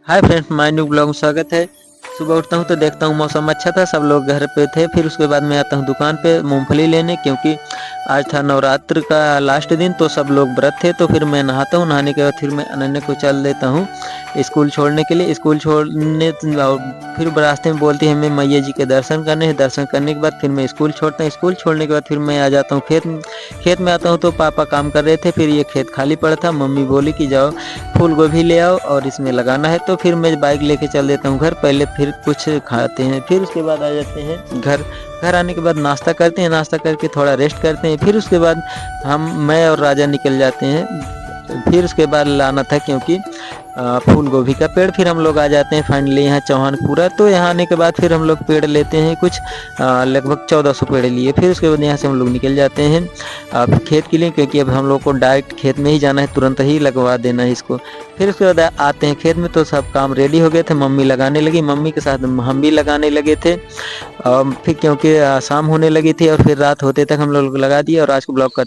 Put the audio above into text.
Hi friends, my new blog में स्वागत है। सुबह उठता हूँ तो देखता हूँ मौसम अच्छा था, सब लोग घर पे थे। फिर उसके बाद मैं आता हूँ दुकान पे मूंगफली लेने, क्योंकि आज था नवरात्र का लास्ट दिन, तो सब लोग व्रत थे। तो फिर मैं नहाता हूँ, नहाने के बाद फिर मैं अनन्या को चल देता हूँ स्कूल छोड़ने के लिए। स्कूल छोड़ने और फिर रास्ते में बोलती है हमें मैया जी के दर्शन करने हैं। दर्शन करने के बाद फिर मैं स्कूल छोड़ता हूँ। स्कूल छोड़ने के बाद फिर मैं आ जाता हूँ खेत में आता हूँ तो पापा काम कर रहे थे। फिर ये खेत खाली पड़ा था, मम्मी बोली कि जाओ फूल गोभी ले आओ और इसमें लगाना है। तो फिर मैं बाइक लेके चल देता हूँ घर। पहले फिर कुछ खाते हैं, फिर उसके बाद आ जाते हैं घर। घर आने के बाद नाश्ता करते हैं, नाश्ता करके थोड़ा रेस्ट करते हैं। फिर उसके बाद मैं और राजा निकल जाते हैं। फिर उसके बाद लाना था, क्योंकि फूल गोभी का पेड़। फिर हम लोग आ जाते हैं फाइनली यहाँ चौहानपुरा। तो यहाँ आने के बाद फिर हम लोग पेड़ लेते हैं कुछ, लगभग 1400 पेड़ लिए। फिर उसके बाद यहाँ से हम लोग निकल जाते हैं अब खेत के लिए, क्योंकि अब हम लोग को डायरेक्ट खेत में ही जाना है, तुरंत ही लगवा देना है इसको। फिर उसके बाद आते हैं खेत में, तो सब काम रेडी हो गए थे। मम्मी लगाने लगी, मम्मी के साथ हम भी लगाने लगे थे। फिर क्योंकि शाम होने लगी थी और फिर रात होते तक हम लोग लगा दिए। और आज को ब्लॉग का